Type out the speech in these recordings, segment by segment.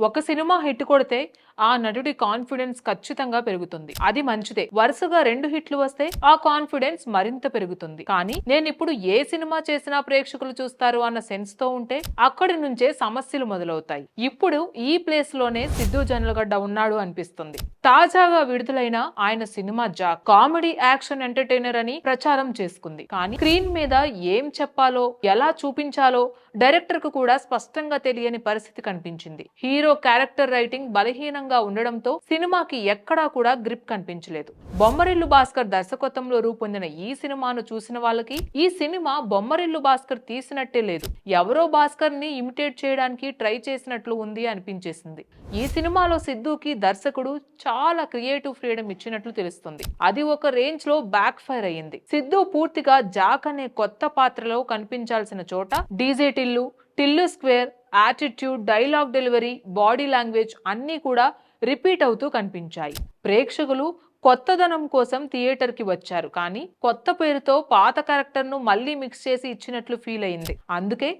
ఒక cinema hit కొడితే ఆ నటుడి కాన్ఫిడెన్స్ ఖచ్చితంగా పెరుగుతుంది. అది మంచిదే. వరుసగా 2 హిట్లు వస్తే ఆ కాన్ఫిడెన్స్ మరింత పెరుగుతుంది. కానీ నేను ఇప్పుడు ఏ సినిమా చేసినా ప్రేక్షకులు చూస్తారు అన్న సెన్స్ తో ఉంటే అక్కడి నుంచే సమస్యలు మొదలవుతాయి. ఇప్పుడు ఈ ప్లేస్ లోనే సిద్ధు జొన్నలగడ్డ ఉన్నాడు అనిపిస్తుంది. తాజాగా విడుదలైన ఆయన cinema Jack comedy action entertainer అని ప్రచారం చేసుకుంది. కానీ స్క్రీన్ మీద ఏం చెప్పాలో ఎలా చూపించాలో డైరెక్టర్ కు కూడా స్పష్టంగా తెలియని పరిస్థితి కనిపించింది. హీరో క్యారెక్టర్ రైటింగ్ బలహీనంగా ఉండడంతో సినిమాకి ఎక్కడా కూడా గ్రిప్ కనిపించలేదు. బొమ్మరిల్లు భాస్కర్ దర్శకత్వంలో రూపొందిన ఈ సినిమాను చూసిన వాళ్ళకి ఈ సినిమా బొమ్మరిల్లు భాస్కర్ తీసినట్టే లేదు. ఎవరో భాస్కర్ ని ఇమిటేట్ చేయడానికి ట్రై చేసినట్లు ఉంది అనిపించేసింది. ఈ సినిమాలో సిద్ధుకి దర్శకుడు చాలా క్రియేటివ్ ఫ్రీడమ్ ఇచ్చినట్లు తెలుస్తుంది. అది ఒక రేంజ్ లో బ్యాక్ ఫైర్ అయ్యింది. సిద్ధు పూర్తిగా జాక్ అనే కొత్త పాత్రలో కనిపించాల్సిన చోట DJ Tillu square, attitude, dialogue delivery, body language అన్నీ కూడా రిపీట్ అవుతూ కనిపించాయి. ప్రేక్షకులు కొత్తదనం కోసం థియేటర్ కి వచ్చారు, కానీ కొత్త పేరుతో పాత క్యారెక్టర్ ను మళ్ళీ మిక్స్ చేసి ఇచ్చినట్లు ఫీల్ అయింది. అందుకే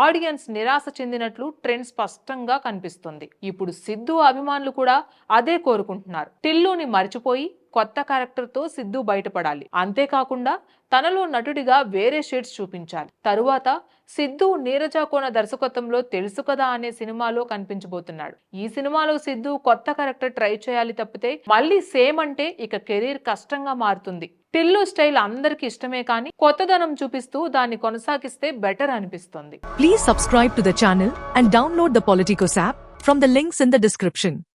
ఆడియన్స్ నిరాశ చెందినట్లు ట్రెండ్ స్పష్టంగా కనిపిస్తుంది. ఇప్పుడు సిద్ధు అభిమానులు కూడా అదే కోరుకుంటున్నారు. టిల్లుని మర్చిపోయి కొత్త క్యారెక్టర్ తో సిద్ధు బయటపడాలి. అంతేకాకుండా తనలో నటుడిగా వేరే షేడ్స్ చూపించాలి. తరువాత సిద్ధు నీరజ కోన దర్శకత్వంలో తెలుసు కదా అనే సినిమాలో కనిపించబోతున్నాడు. ఈ సినిమాలో సిద్ధు కొత్త క్యారెక్టర్ ట్రై చేయాలి తప్పితే మళ్ళీ సేమ్ అంటే ఇక కెరీర్ కష్టంగా మారుతుంది. టిల్లు స్టైల్ అందరికి ఇష్టమే, కానీ కొత్తదనం చూపిస్తూ దాన్ని కొనసాగిస్తే బెటర్ అనిపిస్తుంది. Please subscribe to the channel and download the Politicos app from the links in the description.